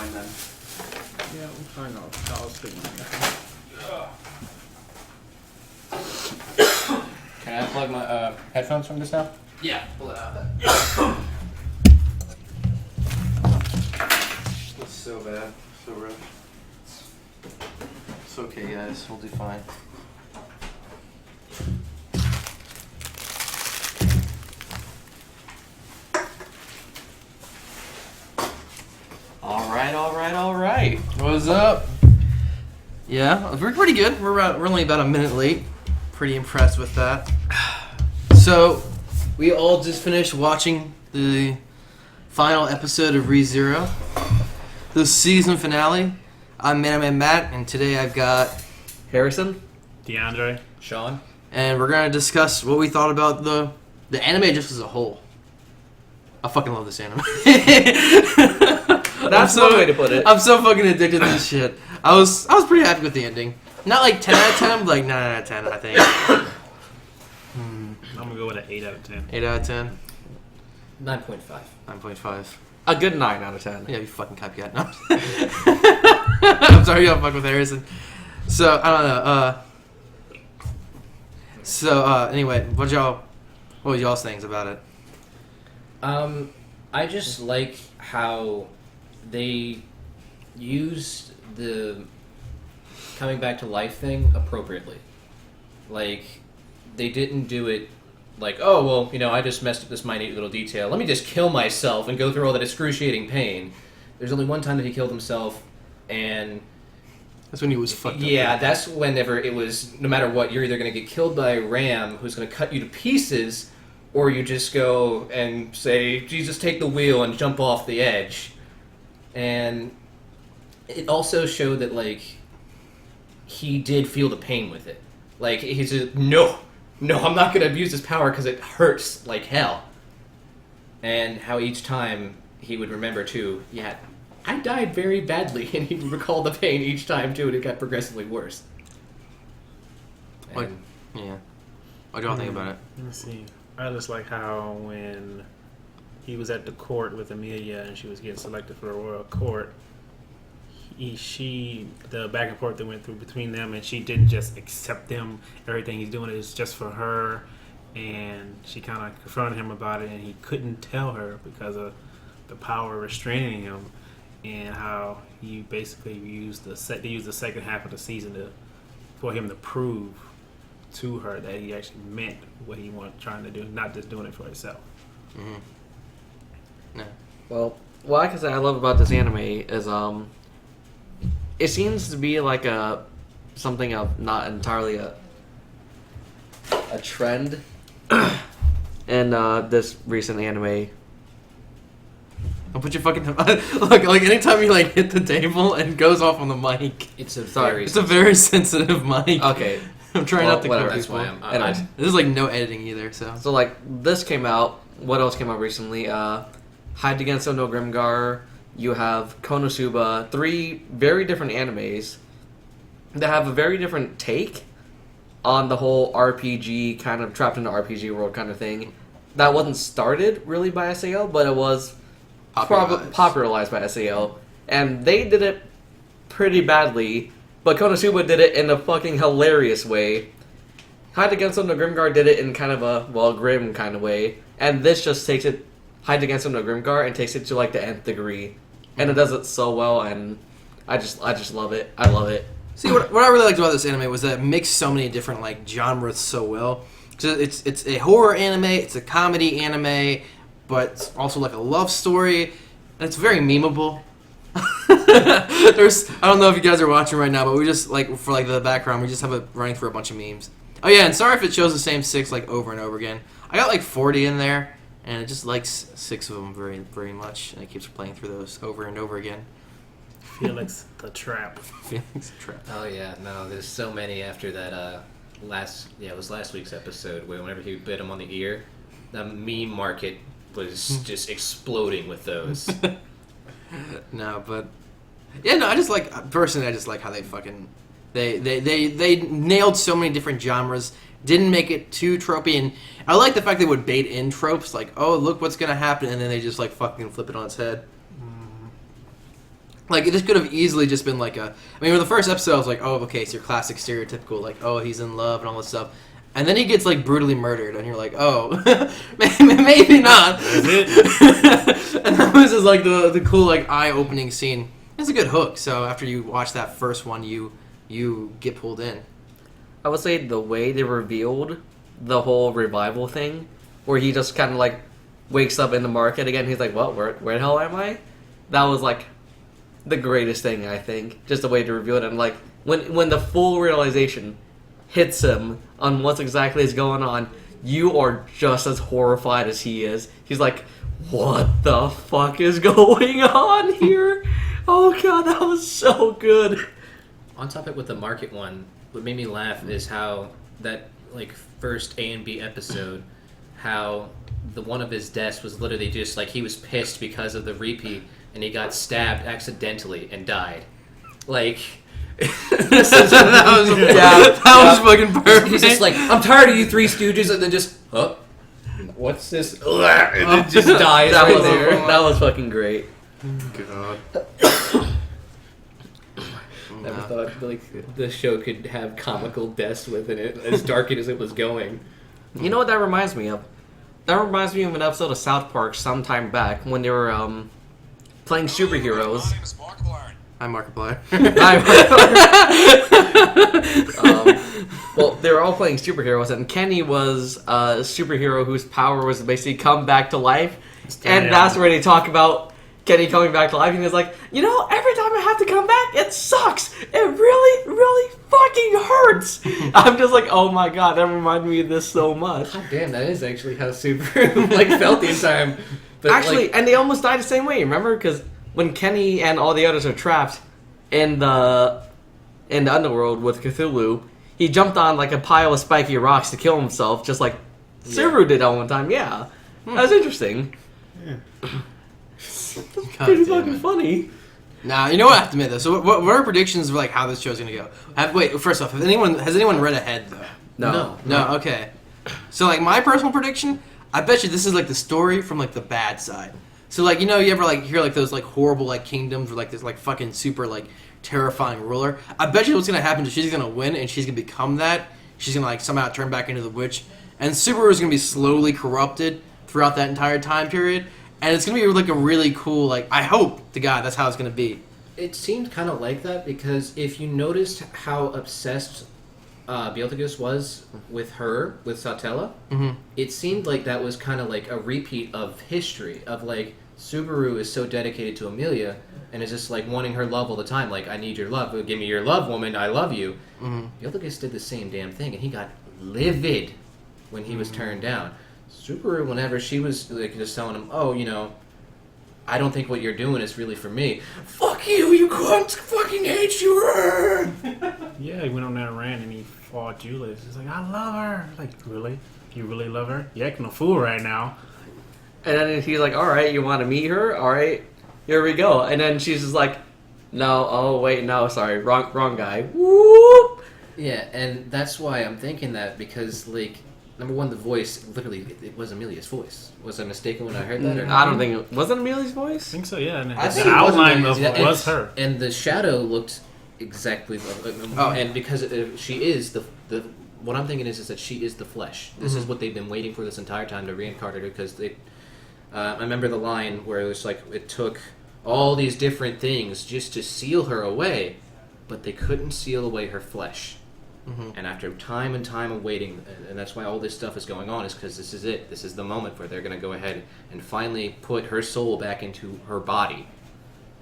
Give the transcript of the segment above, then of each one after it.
fine then. Yeah, I'm fine. I'll stick mine. Can I plug my headphones from this now? Yeah, pull it out. It's so bad. So rough. It's okay, guys. We'll do fine. All right. What's up? Yeah, we're pretty good. We're only about a minute late. Pretty impressed with that. So, we all just finished watching the final episode of ReZero, the season finale. I'm Manime Matt, and today I've got Harrison? DeAndre. Sean? and we're gonna discuss what we thought about the anime just as a whole. I fucking love this anime. That's one way to put it. I'm so fucking addicted to this shit. I was pretty happy with the ending. Not like 10 out of 10, but like 9 out of 10, I think. I'm gonna go with an 8 out of 10. 8 out of 10. 9.5. 9.5. A good 9 out of 10. Yeah, you fucking copycat. No. I'm sorry, you don't fuck with Harrison. So, I don't know. Anyway, what was y'all's things about it? I just like how they used the coming back to life thing appropriately. Like, they didn't do it like, oh, well, you know, I just messed up this minute little detail. Let me just kill myself and go through all that excruciating pain. There's only one time that he killed himself, and... That's when he was fucked up. Yeah, that's whenever it was, no matter what, you're either going to get killed by a ram who's going to cut you to pieces, or you just go and say, Jesus, take the wheel and jump off the edge. And it also showed that, like, he did feel the pain with it. Like, he's just, no, I'm not going to abuse this power because it hurts like hell. And how each time he would remember, too, yeah, I died very badly, and he would recall the pain each time, too, and it got progressively worse. What? Yeah. What do y'all think about it? Let me see. I just like how when he was at the court with Amelia and she was getting selected for the royal court, the back and forth that went through between them, and she didn't just accept him. Everything he's doing is just for her, and she kind of confronted him about it, and he couldn't tell her because of the power restraining him, and how he basically used the second half of the season for him to prove to her that he actually meant what he was trying to do, not just doing it for himself. Mm-hmm. No. Well, what I can say I love about this anime is it seems to be like something of not entirely a trend in this recent anime. Don't put your fucking look. Like anytime you like hit the table and goes off on the mic. It's a It's a very sensitive mic. Okay. I'm trying not to whatever, kill That's people. why I'm... Anyways. This is like no editing either, so. So like this came out. What else came out recently? Hide Against no Grimgar. You have Konosuba. 3 very different animes that have a very different take on the whole RPG kind of trapped in the RPG world kind of thing. That wasn't started really by SAO, but it was popularized by SAO, and they did it pretty badly. But Konosuba did it in a fucking hilarious way. Hide Against no Grimgar did it in kind of a, grim kind of way. And this just takes it, Hide Against no Grimgar, and takes it to like the nth degree. And it does it so well, and I just love it. I love it. See, what I really liked about this anime was that it mixed so many different like genres so well. So it's a horror anime, it's a comedy anime, but it's also like a love story, and it's very memeable. I don't know if you guys are watching right now, but we just like for like the background, we just have it running through a bunch of memes. Oh yeah, and sorry if it shows the same 6 like over and over again. I got like 40 in there, and it just likes 6 of them very very much, and it keeps playing through those over and over again. Felix the Trap. Felix the Trap. Oh yeah, no, there's so many after that it was last week's episode where whenever he bit him on the ear, the meme market was just exploding with those. No, but yeah, no, I just like how they fucking they nailed so many different genres, didn't make it too tropey, and I like the fact they would bait in tropes like, oh, look what's gonna happen, and then they just like fucking flip it on its head. Like, this could have easily just been like a... I mean, with the first episode, I was like, oh, okay, it's your classic stereotypical, like, oh, he's in love and all this stuff. And then he gets, like, brutally murdered, and you're like, oh, maybe not. That's it. And that was just, like, the cool, like, eye-opening scene. It's a good hook, so after you watch that first one, you get pulled in. I would say the way they revealed the whole revival thing, where he just kind of, like, wakes up in the market again, he's like, well, where the hell am I? That was, like... the greatest thing, I think. Just a way to reveal it. And, like, when the full realization hits him on what exactly is going on, you are just as horrified as he is. He's like, what the fuck is going on here? Oh, God, that was so good. On topic with the market one, what made me laugh is how that, like, first A and B episode, how the one of his deaths was literally just, like, he was pissed because of the repeat, and he got stabbed accidentally and died. Like, that was fucking perfect. He's just like, I'm tired of you Three Stooges, and then just, oh, what's this? And then just dies that right was there. That was fucking great. God. Never thought like the show could have comical deaths within it, as dark as it was going. You know what that reminds me of? That reminds me of an episode of South Park sometime back when they were playing superheroes. I'm Markiplier. Well, they were all playing superheroes, and Kenny was a superhero whose power was to basically come back to life. And that's where they talk about Kenny coming back to life, and he's like, you know, every time I have to come back, it sucks. It really, really fucking hurts. I'm just like, oh my god, that reminded me of this so much. God damn, that is actually how Super like felt the entire time. But, Actually, like, and they almost died the same way, remember? Because when Kenny and all the others are trapped in the underworld with Cthulhu, he jumped on like a pile of spiky rocks to kill himself, just like Subaru did at one time. Yeah, that was interesting. Pretty fucking funny. Nah, you know what I have to admit though. So, what are predictions of like how this show's gonna go? Wait, first off, has anyone read ahead though? No. Okay. So, like my personal prediction, I bet you this is like the story from like the bad side. So, like, you know, you ever like hear like those like horrible like kingdoms where like this like fucking super like terrifying ruler. I bet you what's gonna happen is she's gonna win and she's gonna become that. She's gonna like somehow turn back into the witch, and Subaru's gonna be slowly corrupted throughout that entire time period. And it's going to be like a really cool, like, I hope to God that's how it's going to be. it seemed kind of like that because if you noticed how obsessed Beelzebub was with her, with Satella, it seemed like that was kind of like a repeat of history, of like, Subaru is so dedicated to Amelia and is just like wanting her love all the time, like, I need your love, give me your love, woman, I love you. Beelzebub did the same damn thing, and he got livid when he was turned down. Subaru, whenever she was like just telling him, oh, you know, I don't think what you're doing is really for me. Fuck you, you cunt! Fucking hate you! Yeah, he went on that rant and he fought Julius. He's like, I love her. Like, really? You really love her? You're acting a fool right now. And then he's like, all right, you want to meet her? All right, here we go. And then she's just like, no, oh, wait, no, sorry, wrong guy. Whoop! Yeah, and that's why I'm thinking that, because, like, number one, the voice, literally, it was Amelia's voice. Was I mistaken when I heard that? Or not? I don't think it... Was it Amelia's voice? I think so, yeah. And I the think it was outline of Amelia's, it was her. And the shadow looked exactly like, and because she is the what I'm thinking is that she is the flesh. This is what they've been waiting for this entire time to reincarnate her, because they I remember the line where it was like it took all these different things just to seal her away, but they couldn't seal away her flesh. And after time and time of waiting, and that's why all this stuff is going on, is because this is it. This is the moment where they're going to go ahead and finally put her soul back into her body.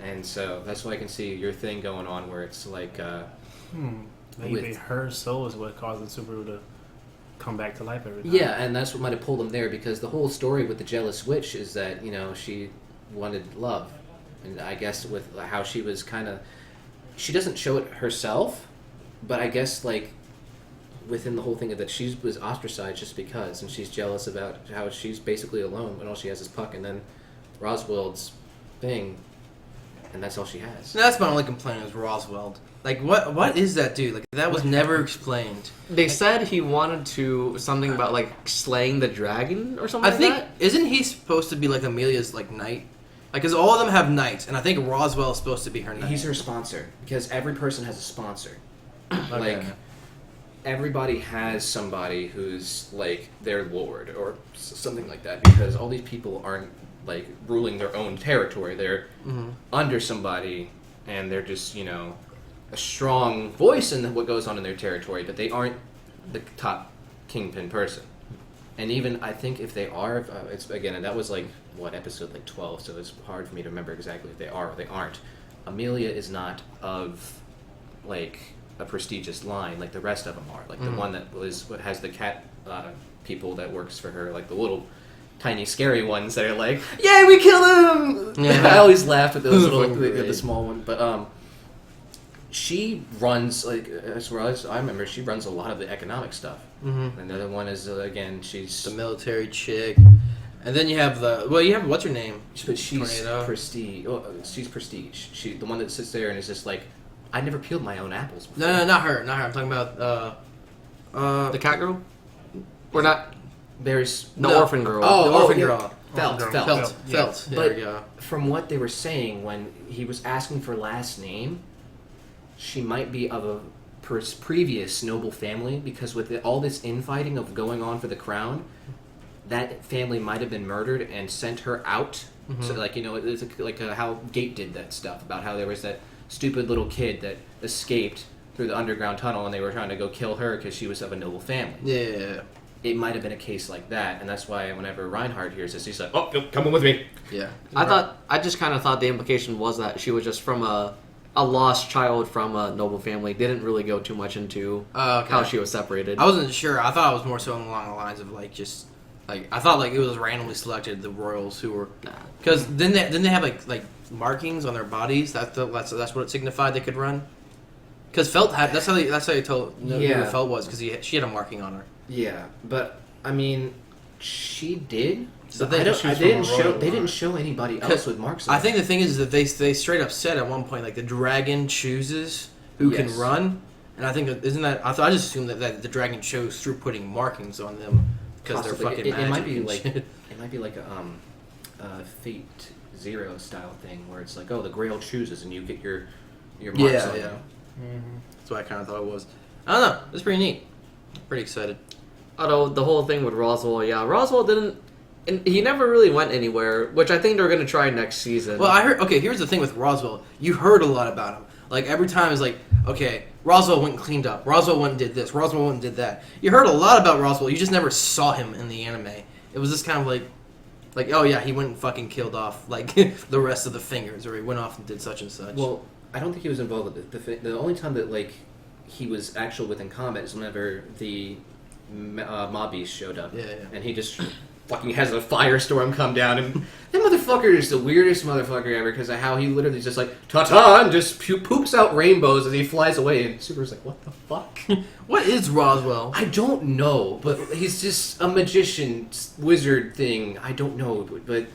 And so that's why I can see your thing going on, where it's like... Maybe her soul is what causes Subaru to come back to life every time. Yeah, and that's what might have pulled him there, because the whole story with the jealous witch is that, you know, she wanted love. And I guess with how she was kind of... She doesn't show it herself, but I guess, like, within the whole thing of that she was ostracized just because, and she's jealous about how she's basically alone when all she has is Puck, and then Roswell's thing, and that's all she has. That's my only complaint is Roswell. Like, what is that dude? Like, that was never explained. They said he wanted to... Something about, like, slaying the dragon or something I think, like that? isn't he supposed to be, like, Amelia's, like, knight? Because all of them have knights, and I think Roswell is supposed to be her knight. He's her sponsor because every person has a sponsor. Okay. Like everybody has somebody who's like their lord or something like that because all these people aren't like ruling their own territory. They're under somebody, and they're just a strong voice in what goes on in their territory, but they aren't the top kingpin person. And even I think if they are, it's again, and that was like what episode like 12, so it's hard for me to remember exactly if they are or they aren't. Amelia is not of like a prestigious line like the rest of them are. Like the one that has the cat people that works for her, like the little tiny scary ones that are like, "Yay, we killed him!" Yeah. I always laughed at those little the small one, but she runs like as far as I remember, she runs a lot of the economic stuff. Another one is again she's the military chick, and then you have what's her name? But she's Tornado. prestige. Oh, she's prestige. She the one that sits there and is just like, I never peeled my own apples before. No, not her. I'm talking about The cat girl? Or not? There's The orphan girl. the orphan yeah. girl. Felt. Felt. Yeah. There But we go. from what they were saying when he was asking for last name, she might be of a previous noble family because with all this infighting of going on for the crown, that family might have been murdered and sent her out. So like it's like how Gate did that stuff about how there was that stupid little kid that escaped through the underground tunnel and they were trying to go kill her because she was of a noble family. Yeah. It might have been a case like that, and that's why whenever Reinhardt hears this, he's like, "Oh, come on with me." Yeah. I just kind of thought the implication was that she was just from a lost child from a noble family. They didn't really go too much into Okay. how she was separated. I wasn't sure. I thought it was more so along the lines of like just like I thought like it was randomly selected the royals who were because then they have like markings on their bodies. That's what it signified they could run. Because Felt had that's how they told who Felt was because she had a marking on her. Yeah, but I mean, she did. So But she's they from a royal didn't line. show anybody else with marks. On I think the thing is that they straight up said at one point like the dragon chooses who Yes. can run, and I think isn't that I just assumed that the dragon chose through putting markings on them because they're Possibly. fucking It might magic be and like shit. it might be like a Fate Zero style thing where it's like, oh, the Grail chooses and you get your marks on Yeah. them. That's what I kind of thought it was. I don't know. It's pretty neat. Pretty excited. Although the whole thing with Roswell, Roswell didn't. And he never really went anywhere, which I think they're going to try next season. Well, I heard. Okay, here's the thing with Roswell. You heard a lot about him. Like every time it's like, okay, Roswell went and cleaned up. Roswell went and did this. Roswell went and did that. You heard a lot about Roswell. You just never saw him in the anime. It was just kind of like, oh yeah, he went and fucking killed off like the rest of the fingers, or he went off and did such and such. Well, I don't think he was involved with it. The only time that like he was actual within combat is whenever the mob beast showed up. Yeah. And he just fucking has a firestorm come down, and that motherfucker is the weirdest motherfucker ever because of how he literally just like ta-ta and just poops out rainbows as he flies away, and Super's like, what the fuck? What is Roswell? I don't know, but he's just a magician wizard thing. I don't know, but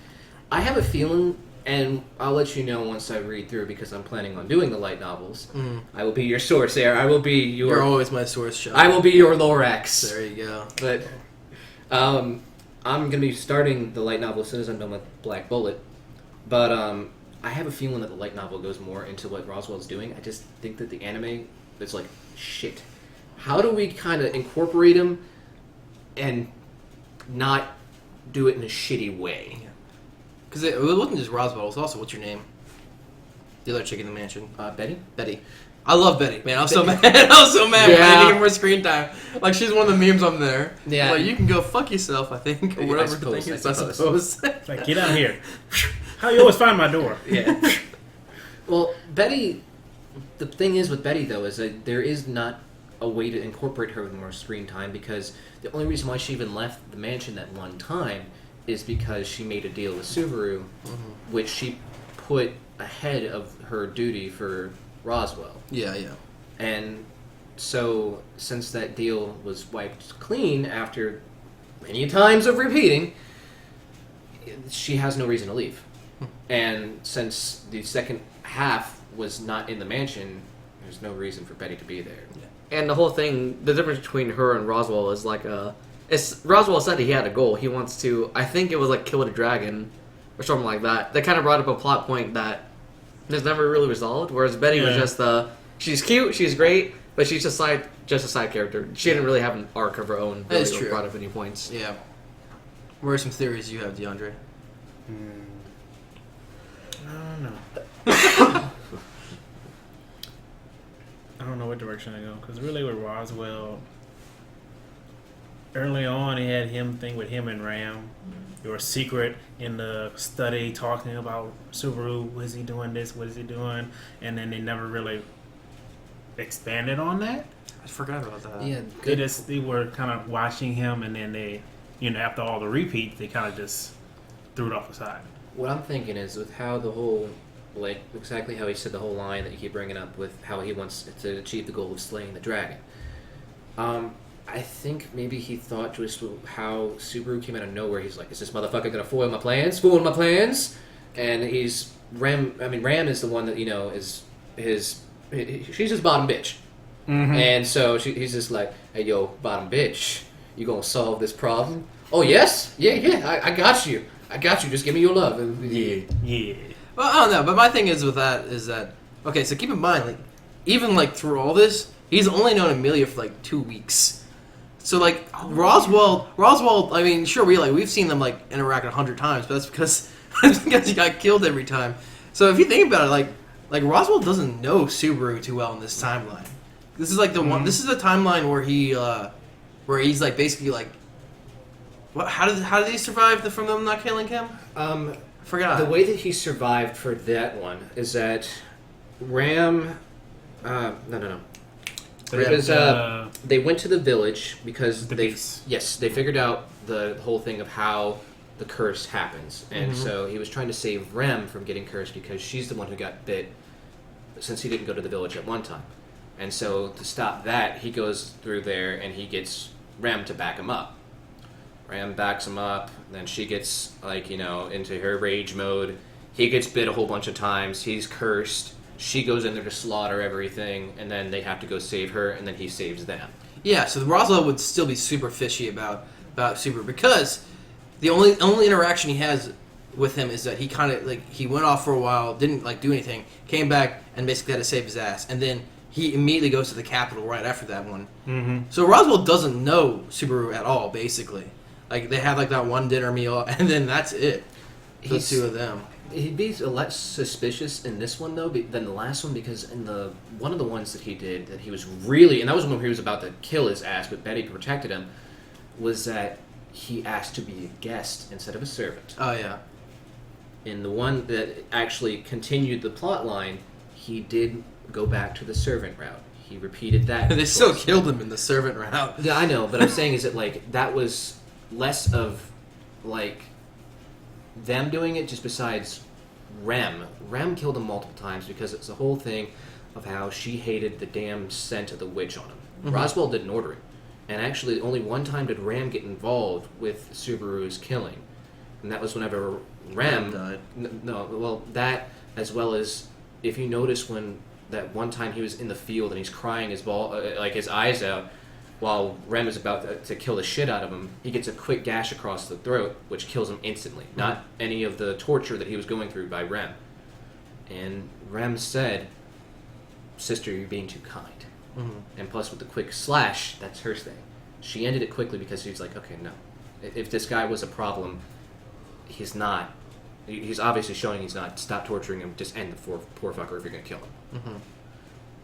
I have a feeling, and I'll let you know once I read through because I'm planning on doing the light novels. I will be your source there. I will be You're always my source, Sean. I will be your Lorax. There you go. But I'm going to be starting the light novel as soon as I'm done with Black Bullet. But I have a feeling that the light novel goes more into what Roswell's doing. I just think that the anime is like, shit. How do we kind of incorporate him and not do it in a shitty way? Because it wasn't just Roswell. It was also what's your name? The other chick in the mansion. Betty? Betty. I love Betty, man. I was so mad. I was so mad when I didn't get more screen time. Like she's one of the memes on there. Yeah. Like you can go fuck yourself, I think, or I whatever suppose, the thing is. I I suppose. suppose. Like, get out here. How you always find my door? Yeah. Well, Betty, the thing is with Betty, though, is that there is not a way to incorporate her with more screen time because the only reason why she even left the mansion that one time is because she made a deal with Subaru, which she put ahead of her duty for Roswell. Yeah. And so, since that deal was wiped clean after many times of repeating, she has no reason to leave. And since the second half was not in the mansion, there's no reason for Betty to be there. And the whole thing, the difference between her and Roswell is like Roswell said he had a goal. He wants to, I think it was like kill the dragon, or something like that. That kind of brought up a plot point that is never really resolved. Whereas Betty was Yeah. just she's cute, she's great, but she's just a side character. She didn't really have an arc of her own. That is really, or true. brought up any points. Yeah. What are some theories you have, DeAndre? I don't know. I don't know what direction to go because really with Roswell, early on he had with him and Ram. They were secret in the study talking about Subaru. Was he doing this? What is he doing? And then they never really expanded on that. I forgot about that. Yeah, They were kind of watching him, and then they, after all the repeats, they kind of just threw it off the side. What I'm thinking is with how the whole, like, exactly how he said the whole line that you keep bringing up with how he wants to achieve the goal of slaying the dragon. I think maybe he thought just how Subaru came out of nowhere. He's like, is this motherfucker gonna foil my plans? Fool my plans? And Ram is the one that, she's his bottom bitch. Mm-hmm. And so he's just like, hey, yo, bottom bitch, you gonna solve this problem? Oh, yes? Yeah, I got you. Just give me your love. And, Yeah. Well, I don't know, but my thing is with that is that okay. So keep in mind, like, even like through all this, he's only known Amelia for like 2 weeks. So like Roswell. I mean, sure, we've seen them like interact 100 times, but that's because he got killed every time. So if you think about it, like Roswell doesn't know Subaru too well in this timeline. This is like the one. This is the timeline where he's like basically like. What? How did he survive from them not killing him? I forgot. The way that he survived for that one is that Ram. No. Because they went to the village because they figured out the whole thing of how the curse happens, and so he was trying to save Rem from getting cursed because she's the one who got bit, since he didn't go to the village at one time, and so to stop that, he goes through there and he gets Rem to back him up. Ram backs him up, then she gets into her rage mode. He gets bit a whole bunch of times. He's cursed. She goes in there to slaughter everything, and then they have to go save her, and then he saves them. Yeah, so Roswell would still be super fishy about Subaru because the only interaction he has with him is that he kind of he went off for a while, didn't do anything, came back and basically had to save his ass, and then he immediately goes to the Capitol right after that one. Mm-hmm. So Roswell doesn't know Subaru at all, basically. Like they have that one dinner meal, and then that's it. The two of them. He'd be less suspicious in this one though than the last one, because in the one of the ones that he did that he was really, and that was when he was about to kill his ass, but Betty protected him, was that he asked to be a guest instead of a servant. Oh yeah. In the one that actually continued the plot line, he did go back to the servant route. He repeated that. They still killed him in the servant route. Yeah, I know, but I'm saying is that that was less of them doing it, just besides Rem. Rem killed him multiple times because it's the whole thing of how she hated the damn scent of the witch on him. Mm-hmm. Roswell didn't order it. And actually, only one time did Ram get involved with Subaru's killing. And that was whenever Ram died. That, as well as, if you notice when that one time he was in the field and he's crying his his eyes out, while Rem is about to kill the shit out of him, he gets a quick gash across the throat, which kills him instantly. Not any of the torture that he was going through by Rem. And Rem said, "Sister, you're being too kind." Mm-hmm. And plus, with the quick slash, that's her thing. She ended it quickly because she was like, okay, no. If this guy was a problem, he's not. He's obviously showing he's not. Stop torturing him. Just end the poor fucker if you're going to kill him. Mm-hmm.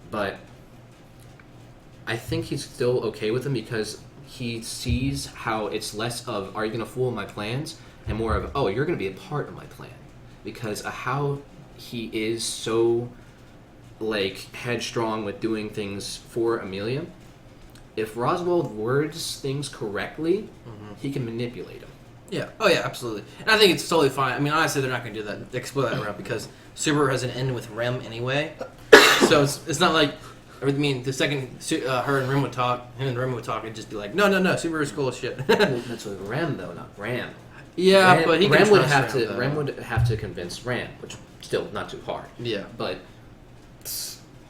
But I think he's still okay with him because he sees how it's less of, are you going to fool my plans? And more of, oh, you're going to be a part of my plan. Because of how he is so, headstrong with doing things for Amelia. If Roswell words things correctly, he can manipulate him. Yeah. Oh yeah, absolutely. And I think it's totally fine. I mean, honestly, they're not going to do that. Explore that route because Subaru has an end with Rem anyway. So it's not like. I mean, the second her and Rim would talk, it'd just be like, no, Subaru's cool as shit. Well, that's with Ram though, not Ram. Yeah, Ram, but he Ram can would trust have Ram, to. though. Ram would have to convince Ram, which still not too hard. Yeah, but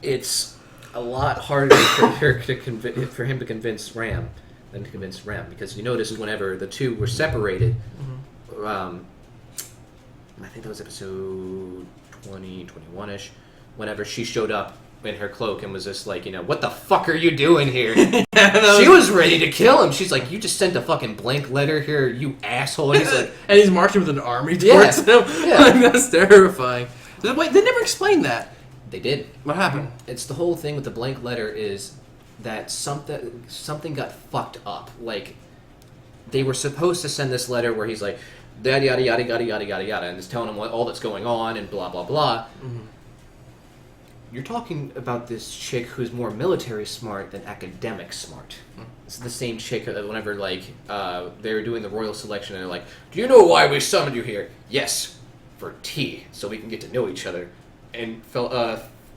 it's a lot harder for him to convince Ram than to convince Ram, because you notice whenever the two were separated, I think that was episode 20, 21-ish, whenever she showed up in her cloak and was just like, what the fuck are you doing here? She was ready to kill him. She's like, you just sent a fucking blank letter here, you asshole. And he's like, and he's marching with an army towards him. Yeah. Like, that's terrifying. Wait, they never explained that. they did. What happened? It's the whole thing with the blank letter is that something got fucked up. Like, they were supposed to send this letter where he's like, yada yada yada yada yada yada yada, and just telling him all that's going on and blah blah blah. Mm-hmm. You're talking about this chick who's more military smart than academic smart. It's the same chick that whenever they were doing the royal selection and they're like, "Do you know why we summoned you here?" "Yes, for tea, so we can get to know each other." And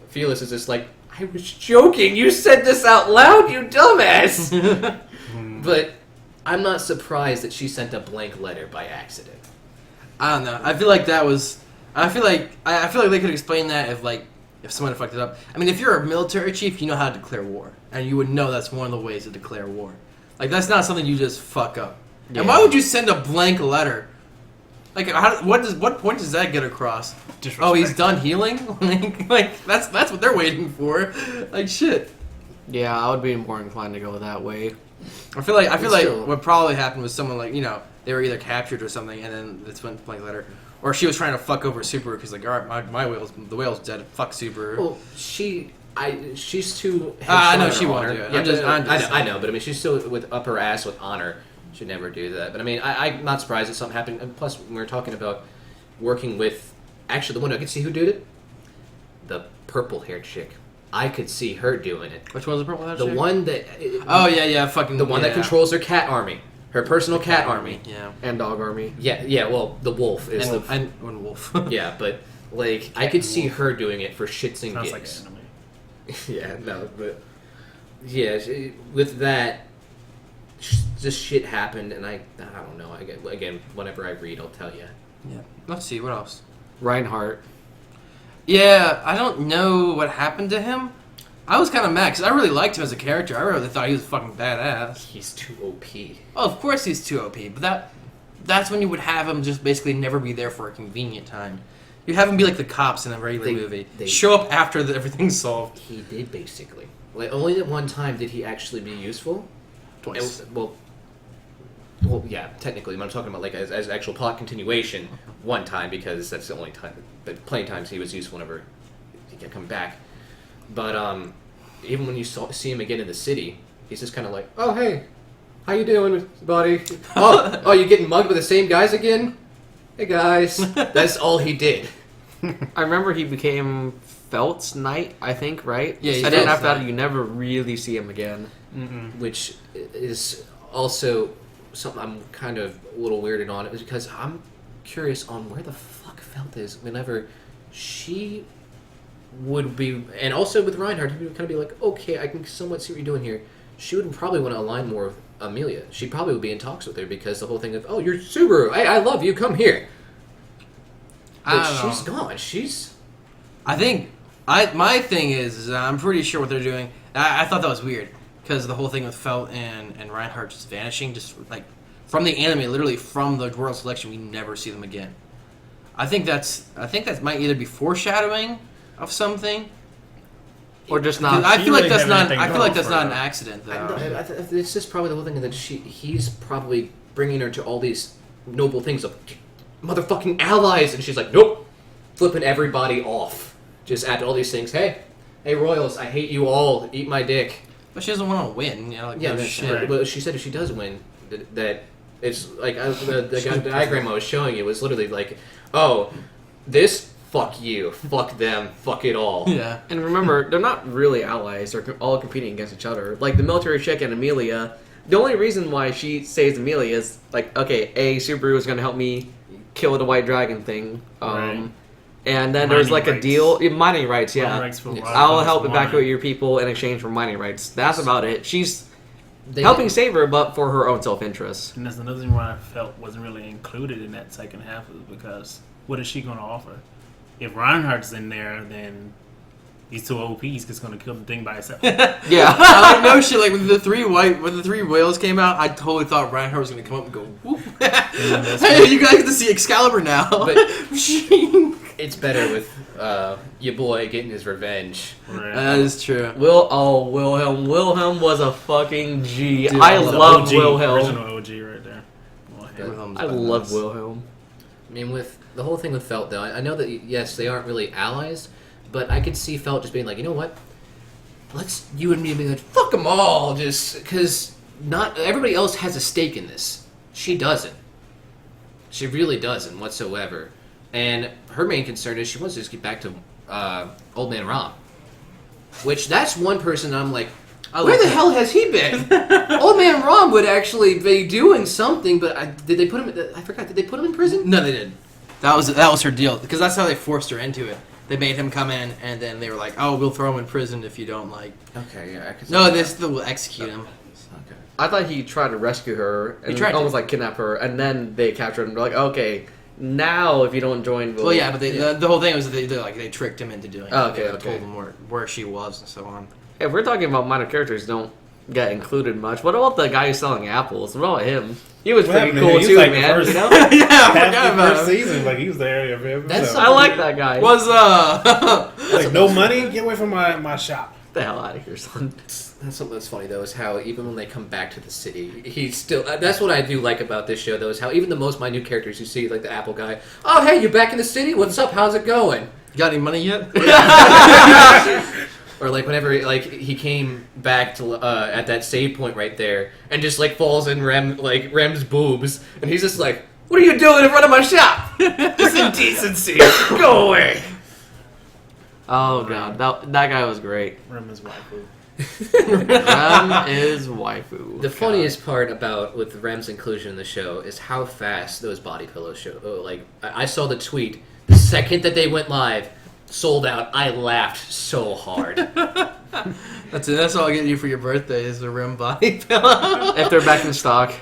Felix is just like, "I was joking. You said this out loud, you dumbass." But I'm not surprised that she sent a blank letter by accident. I don't know. I feel like that was. I feel like they could explain that if someone fucked it up. I mean, if you're a military chief, you know how to declare war, and you would know that's one of the ways to declare war. Like, that's not something you just fuck up. Yeah. And why would you send a blank letter? Like, what point does that get across? Oh, he's done healing. like that's what they're waiting for. Like, shit. Yeah, I would be more inclined to go that way. I feel like what probably happened was someone they were either captured or something, and then it's went blank letter. Or she was trying to fuck over Subaru because, all right, the whale's dead. Fuck Subaru. Well, she's too. I know she won't do it. Yeah, I know, but I mean, she's still with up her ass with honor. Should never do that. But I mean, I'm not surprised that something happened. And plus, when we were talking about working with, actually, the one I could see who did it, the purple-haired chick. I could see her doing it. Which one's the purple-haired chick? The one that. Oh yeah, fucking. The one that controls her cat army. Her personal cat army. Yeah. And dog army. Yeah, well, the wolf is and wolf. Yeah, but, I could see her doing it for shits and Sounds gigs. like anime. Yeah, no, but... Yeah, with that, just shit happened, and I don't know. Again, whenever I read, I'll tell you. Yeah. Let's see, what else? Reinhardt. Yeah, I don't know what happened to him. I was kind of mad, because I really liked him as a character. I really thought he was fucking badass. He's too OP. Oh, of course he's too OP, but that's when you would have him just basically never be there for a convenient time. You have him be like the cops in a regular movie. They show up after everything's solved. He did, basically. Only at one time did he actually be useful. Twice. Well, yeah, technically, when I'm talking about as actual plot continuation, one time, because that's the only time. But plenty of times he was useful whenever he kept coming back. But even when you see him again in the city, he's just kind of like, "Oh, hey, how you doing, buddy? Oh, you getting mugged with the same guys again? Hey, guys." That's all he did. I remember he became Felt's Knight, I think, right? Yeah, and then after that, you never really see him again. Mm-mm. Which is also something I'm kind of a little weirded on, is because I'm curious on where the fuck Felt is whenever she would be, and also with Reinhardt, he would kind of be like, "Okay, I can somewhat see what you're doing here." She would probably want to align more with Amelia. She probably would be in talks with her because the whole thing of, "Oh, you're Subaru. I love you. Come here." But she's gone. I think my thing is I'm pretty sure what they're doing. I thought that was weird because the whole thing with Felt and Reinhardt just vanishing, just like from the anime, literally from the Royal Selection, we never see them again. I think that might either be foreshadowing of something, or just not. I feel like that's not. anything I feel like going that's for not her. an accident, though. It's just probably the whole thing that he's probably bringing her to all these noble things of motherfucking allies, and she's like, "Nope," flipping everybody off. Just add all these things. Hey, Royals, I hate you all. Eat my dick. But she doesn't want to win, Yeah, no shit. right. But she said if she does win, that it's like the diagram I was showing you was literally like, "Oh, this." Fuck you. Fuck them. Fuck it all. Yeah. And remember, they're not really allies. They're all competing against each other. Like the military chick and Amelia, the only reason why she saves Amelia is like, okay, Subaru is going to help me kill the white dragon thing. Right. And then there's like Mining a deal. Mining rights, yeah. Mining rights for Yes. I'll help Mine. evacuate your people in exchange for mining rights. That's about it. She's They helping didn't- save her, but for her own self-interest. And that's another reason why I felt wasn't really included in that second half, is because what is she going to offer? If Reinhardt's in there, then these two OPs just gonna kill the thing by itself. Yeah. I like no shit. Like when the three whales came out, I totally thought Reinhardt was gonna come up and go, whoop. Hey, you guys get to see Excalibur now. But it's better with your boy getting his revenge. Right. That is true. Wilhelm. Wilhelm was a fucking G. Dude, I that was the love OG, Wilhelm. Original OG right there. Wilhelm. Wilhelm's I love badass. Wilhelm. I mean, with the whole thing with Felt, though, I know that, yes, they aren't really allies, but I could see Felt just being like, you know what? Let's, you and me, be like, fuck them all, just, because not, everybody else has a stake in this. She doesn't. She really doesn't, whatsoever. And her main concern is she wants to just get back to Old Man Rom. Which, that's one person I'm like, where the hell has he been? Old Man Rom would actually be doing something, but did they put him? I forgot. Did they put him in prison? No, they didn't. That was her deal because that's how they forced her into it. They made him come in, and then they were like, "Oh, we'll throw him in prison if you don't like." Okay, yeah. No, we'll execute him. Okay. I thought he tried to rescue her and tried to. almost like kidnap her, and then they captured him. They're like, okay, now if you don't join, Well, yeah, but the whole thing was that they tricked him into doing it. Oh, okay, They okay. told him where she was and so on. If we're talking about minor characters, don't get included much. What about the guy who's selling apples? What about him? He was What pretty happened to cool him? He was too, like the man. first- You know? Yeah, I Half forgot the about first him. season, like he was there every episode. That's I like that guy. Was like no money, get away from my shop. Get the hell out of here, son. That's something that's funny though, is how even when they come back to the city, he's still. That's what I do like about this show, though, is how even the most minute characters you see, like the Apple guy. Oh, hey, you back in the city? What's up? How's it going? You got any money yet? Or like whenever like he came back to at that save point right there and just like falls in Rem's boobs and he's just like, "What are you doing in front of my shop? This indecency! Go away!" Oh god, that guy was great. Rem is waifu. Rem is waifu. The funniest part about with Rem's inclusion in the show is how fast those body pillows show. Oh, like I saw the tweet the second that they went live, sold out. I laughed so hard. That's it. That's all I get you for your birthday is the rim body pillow. If they're back in stock.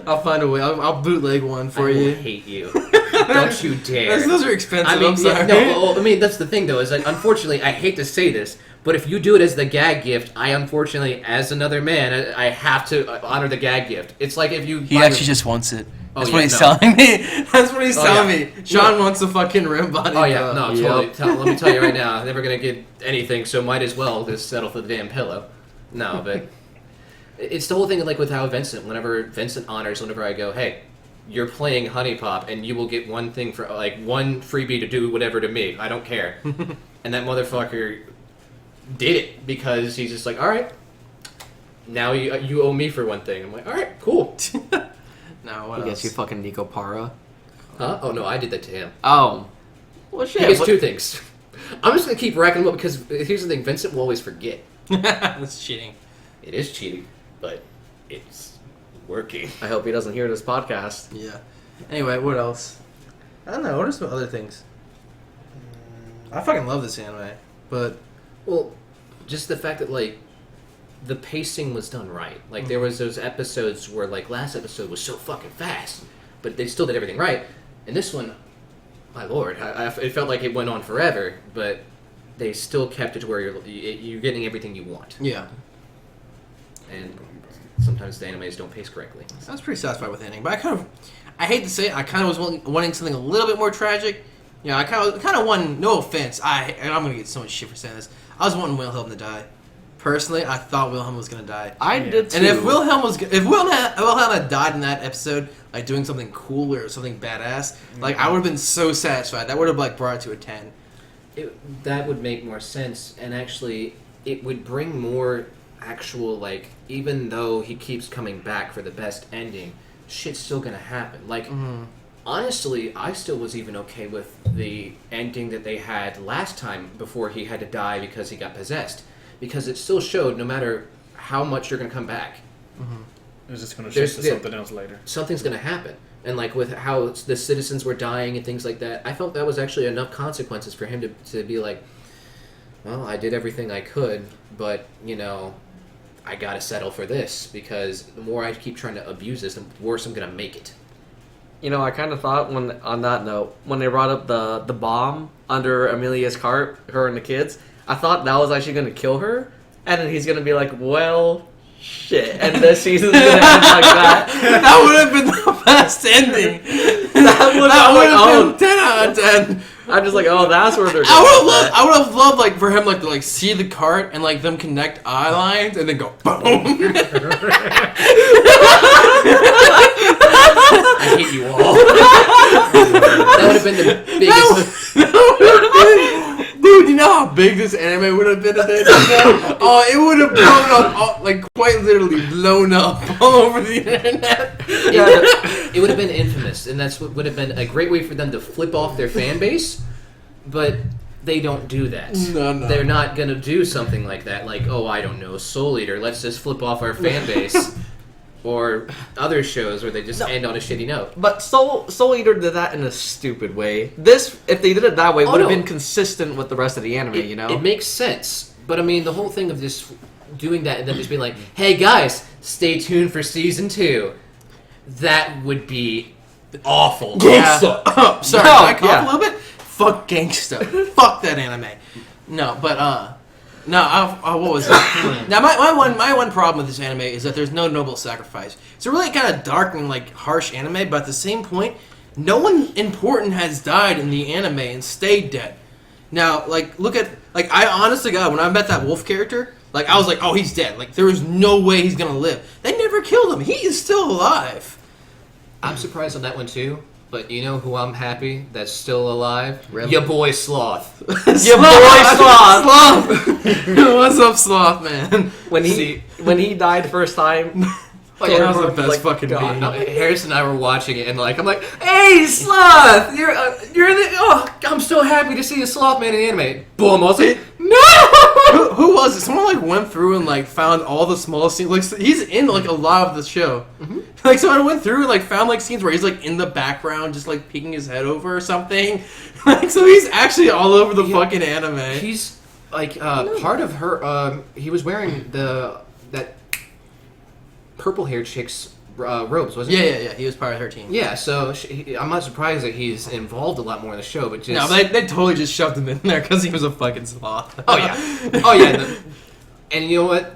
I'll find a way. I'll bootleg one for I will you. hate you. Don't you dare. Those are expensive. I mean, I'm sorry. yeah, no, well, I mean that's the thing though. Is like, unfortunately, I hate to say this, but if you do it as the gag gift, I unfortunately, as another man, I have to honor the gag gift. It's like if you He buy actually just wants it. Oh, That's yeah, what he's no. telling me. That's what he's Oh, telling yeah. me. Sean wants a fucking rim body. Oh yeah, pillow. no, Yep. totally. Let me tell you right now, I'm never gonna get anything, so might as well just settle for the damn pillow. No, but it's the whole thing like with how whenever Vincent honors, whenever I go, hey, you're playing Honey Pop, and you will get one thing for like one freebie to do whatever to me. I don't care. And that motherfucker did it because he's just like, all right, now you owe me for one thing. I'm like, all right, cool. No, what He else? gets you fucking Nico Para. Huh? Oh no, I did that to him. Oh. Well, shit. He gets what- two things. I'm just gonna keep racking them up because here's the thing: Vincent will always forget. That's cheating. It is cheating, but it's working. I hope he doesn't hear this podcast. Yeah. Anyway, what else? I don't know. What are some other things? I fucking love this anime, but Well, just the fact that like the pacing was done right. Like there was those episodes where like last episode was so fucking fast, but they still did everything right. And this one, my lord, it felt like it went on forever, but they still kept it to where you're getting everything you want. yeah, And sometimes the animes don't pace correctly. I was pretty satisfied with the ending. But I hate to say it, I kind of was wanting something a little bit more tragic. You know, I kind of wanted. No offense, and I'm gonna get so much shit for saying this. I was wanting Wilhelm to die. Personally, I thought Wilhelm was gonna die. I did too. And if Wilhelm had died in that episode, like doing something cool or something badass, like I would have been so satisfied. That would have like brought it to a 10. That would make more sense, and actually, it would bring more actual, like, even though he keeps coming back for the best ending, shit's still gonna happen. Like, honestly, I still was even okay with the ending that they had last time before he had to die because he got possessed. Because it still showed no matter how much you're gonna come back, It's just gonna There's- shift to something else later. something's gonna happen. And like with how the citizens were dying and things like that, I felt that was actually enough consequences for him to be like, well, I did everything I could, but, you know, I gotta settle for this, because the more I keep trying to abuse this, the worse I'm gonna make it. You know, I kind of thought on that note, when they brought up the bomb under Amelia's cart, her and the kids, I thought that was actually going to kill her, and then he's going to be like, well, shit, and this season's going to end like that. That would have been the best ending. That would have been 10 out of 10. I'm just like, oh, that's where they're going. I would have loved like for him like to like see the cart and like them connect eye lines and then go boom. I hate you all. That would have been the biggest. Dude, you know how big this anime would have been at the end of that? Oh, it would have blown up, like quite literally blown up all over the internet. It would have been infamous, and that's what would have been a great way for them to flip off their fan base. But they don't do that. No. They're not gonna do something like that. Like, oh, I don't know, Soul Eater. Let's just flip off our fan base. Or other shows where they just end on a shitty note. But Soul Eater did that in a stupid way. This, if they did it that way, would have been consistent with the rest of the anime, you know? It makes sense. But I mean, the whole thing of just doing that and then just being like, hey guys, stay tuned for season 2. That would be awful. Gangsta. Oh, sorry, No, can I cough yeah. a little bit? Fuck Gangsta. Fuck that anime. No, but what was it? Now my one problem with this anime is that there's no noble sacrifice. It's a really kind of dark and like harsh anime, but at the same point, no one important has died in the anime and stayed dead. Now, like, look at like I honestly God, when I met that wolf character, like I was like, oh, he's dead. Like there was no way he's gonna live. They never killed him. He is still alive. I'm surprised on that one too. But you know who I'm happy that's still alive? Really? Your boy Sloth. Your boy Sloth! What's up, Sloth, man? When he died the first time... Like, that was the best like, fucking God, meme. Harrison and I were watching it, and like I'm like, "Hey, Sloth, you're the I'm so happy to see a Sloth man in the anime." Boom! I was like, "No!" Who was it? Someone like went through and like found all the small scenes. Like he's in like a lot of the show. Mm-hmm. Like someone went through and like found like scenes where he's like in the background, just like peeking his head over or something. Like so, he's actually all over the fucking anime. He's like part of her. He was wearing that purple-haired chick's robes, wasn't he? Yeah. He was part of her team. Yeah, so I'm not surprised that he's involved a lot more in the show, but just... No, but they totally just shoved him in there because he was a fucking sloth. Oh, yeah. And you know what?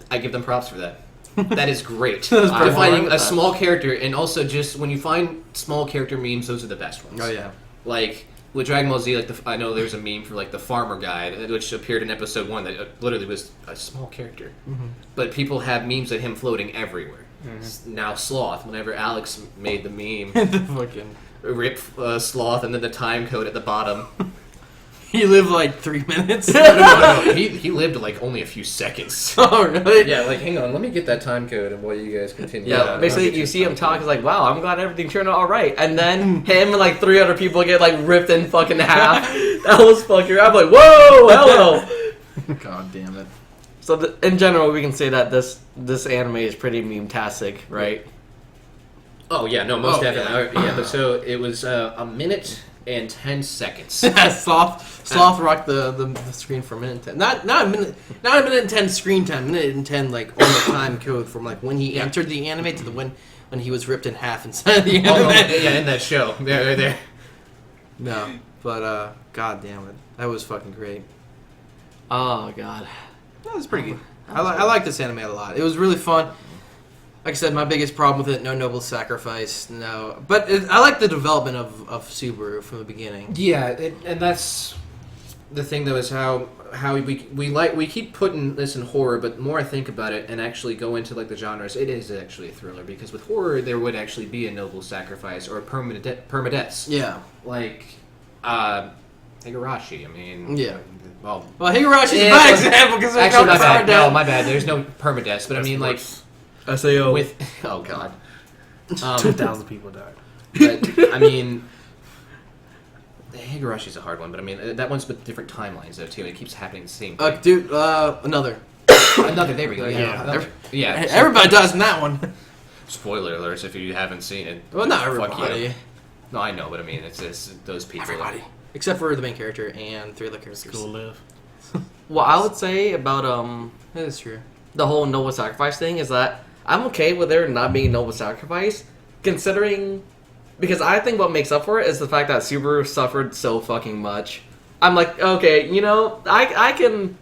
I give them props for that. That is great. Finding a small character, and also just when you find small character memes, those are the best ones. Oh, yeah. Like... With Dragon Ball Z, like I know there's a meme for like the farmer guy, which appeared in episode 1 that literally was a small character. Mm-hmm. But people have memes of him floating everywhere. Mm-hmm. Now Sloth, whenever Alex made the meme, the fucking rip Sloth and then the time code at the bottom. He lived like 3 minutes. No. He lived like only a few seconds. Oh, really? Yeah, like hang on, let me get that time code and while you guys continue. Yeah, basically you see him talk, it's like, wow, I'm glad everything turned out alright. And then him and like 3 other people get like ripped in fucking half. That was fucking, I'm like, whoa, hello. God damn it. So in general, we can say that this anime is pretty meme-tastic, right? Oh yeah, no, most definitely. Yeah, but so it was a minute and 10 seconds. Sloth rocked the screen for a minute and 10. Not a minute and 10 screen time. Minute and 10 like on the time code from like when he entered the anime to the when he was ripped in half inside the anime. In that show. There. No, but god damn it, that was fucking great. Oh god, That was pretty good. I like this anime a lot. It was really fun. Like I said, my biggest problem with it, no noble sacrifice, no. But I like the development of Subaru from the beginning. Yeah, and that's the thing though, is how we keep putting this in horror, but the more I think about it and actually go into like the genres, it is actually a thriller, because with horror there would actually be a noble sacrifice or a permadeath. Yeah. Like Higurashi, I mean... Yeah. Well, Higurashi's a bad example because actually, my bad. No, my bad. There's no permadeath, but I mean, like... SAO. Oh, God. 2,000 people died. But, I mean... Higurashi's a hard one, but I mean, that one's with different timelines, though, too. It keeps happening the same thing. Dude, another. Another, there we go. Yeah. Everybody dies in that one. Spoiler alerts if you haven't seen it. Well, not Fuck everybody. you. No, I know, but I mean, it's those people. Everybody. Except for the main character and 3 other characters. School live. Well, I would say about That is true. the whole noble sacrifice thing is that I'm okay with there not being noble sacrifice, considering because I think what makes up for it is the fact that Subaru suffered so fucking much. I'm like, okay, you know, I'm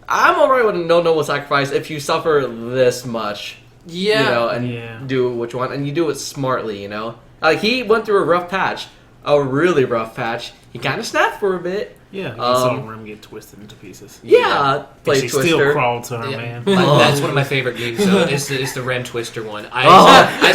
alright with no noble sacrifice if you suffer this much. Yeah. You know, and do what you want, and you do it smartly, you know? Like, he went through a rough patch. A really rough patch. He kind of snapped for a bit. Yeah, you saw Rem get twisted into pieces. Yeah, play Twister. She still crawled to her, man. That's one of my favorite memes. So it's the Rem Twister one. That's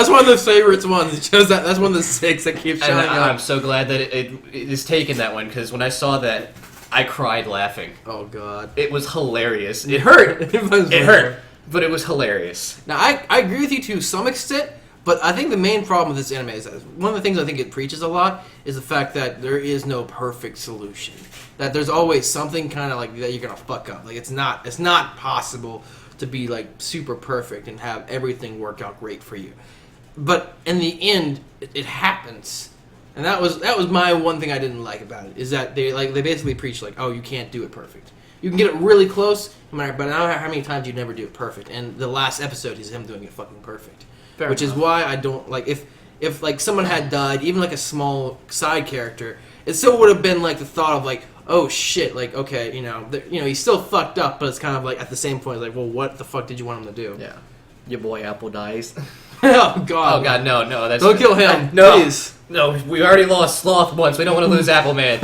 one of the favorites ones. It shows that's one of the 6 that keeps showing up. I'm so glad that it is taken that one, because when I saw that, I cried laughing. Oh god, it was hilarious. It hurt. It hurt, but it was hilarious. Now I agree with you to some extent. But I think the main problem with this anime is that one of the things I think it preaches a lot is the fact that there is no perfect solution. That there's always something kind of like that you're gonna fuck up. Like it's not possible to be like super perfect and have everything work out great for you. But in the end, it happens, and that was my one thing I didn't like about it is that they basically preach like, oh, you can't do it perfect. You can get it really close, but I don't know how many times you never do it perfect. And the last episode is him doing it fucking perfect. Which is why I don't like if like someone had died, even like a small side character, it still would have been like the thought of like, oh shit, like okay, he's still fucked up, but it's kind of like at the same point like, well, what the fuck did you want him to do? Yeah, your boy Apple dies. Oh god, no, that's don't kill him, no, please. No, we already lost Sloth once. We don't want to lose Apple Man.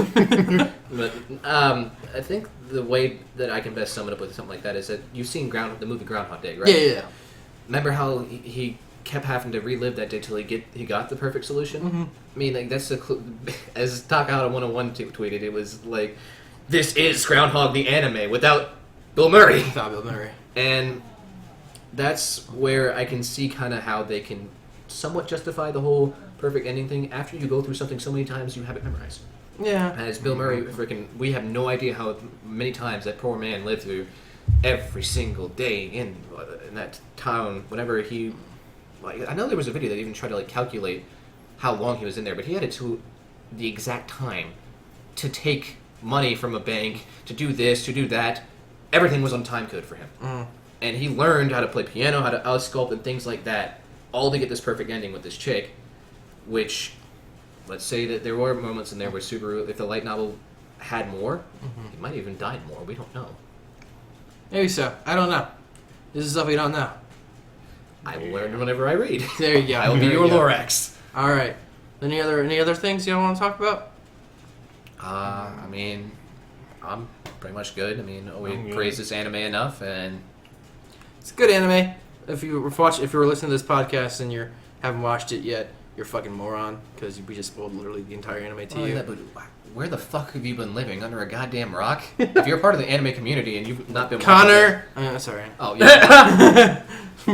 But I think the way that I can best sum it up with something like that is that you've seen the movie Groundhog Day, right? Yeah. Remember how he kept having to relive that day till he got the perfect solution? Mm-hmm. I mean, like that's as Takahata 101 tweeted, it was like, this is Groundhog the anime without Bill Murray. Without Bill Murray. And that's where I can see kind of how they can somewhat justify the whole perfect ending thing after you go through something so many times you have it memorized. Yeah. As Bill Murray, we have no idea how many times that poor man lived through every single day in that town. Whenever he, I know there was a video that even tried to calculate how long he was in there, but he had it to the exact time to take money from a bank, to do this, to do that. Everything was on time code for him. And he learned how to play piano, how to out-sculpt and things like that, all to get this perfect ending with this chick, which, let's say that there were moments in there where Subaru, if the light novel had more, he might have even died more. We don't know. Maybe so. I don't know. This is stuff we don't know. I will learn whenever I read. There you go. I will be your Lorax. All right. Any other things you want to talk about? I mean, I'm pretty much good. I mean, we praise this anime enough, and it's a good anime. If you were listening to this podcast and you haven't watched it yet, you're a fucking moron because we just spoiled literally the entire anime to you. Yeah, but where the fuck have you been living? Under a goddamn rock? If you're part of the anime community and you've not been Connor! Sorry. Oh, yeah.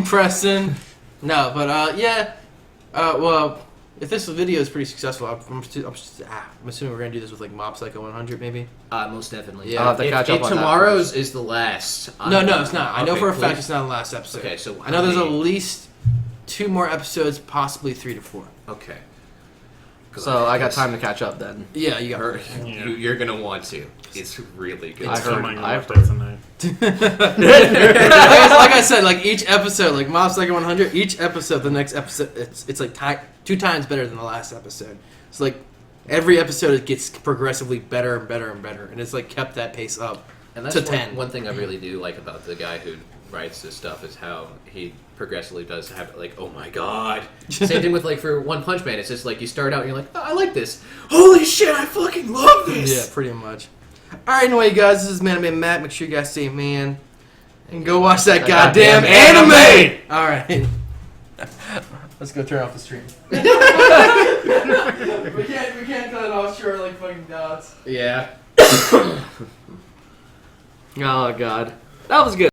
Preston. No, but yeah. Well, if this video is pretty successful, I'm assuming we're going to do this with Mob Psycho 100 maybe? Most definitely. Yeah. I'll have to catch up on that tomorrow's first. is the last. No, it's not. I know for a fact it's not the last episode. Okay, so I know there's at least 2 more episodes, possibly 3 to 4. Okay. So I got time to catch up then. Yeah, you got it. You're gonna want to. It's really good. It's I've I've heard. tonight. like I said, each episode, Mob Psycho 100, each episode, the next episode, it's 2 times better than the last episode. It's every episode it gets progressively better and better and better, and it's kept that pace up And that's to 10. One thing I really do like about the guy who writes this stuff is how he progressively does have oh my god. Same thing with for One Punch Man. It's just you start out and you're like, oh, I like this. Holy shit, I fucking love this. Yeah, pretty much. Alright, anyway, guys, this is Manime Matt. Make sure you guys stay man. And go watch that goddamn anime! Alright. Let's go turn off the stream. we can't cut it off short like fucking dots. Yeah. Oh god. That was good.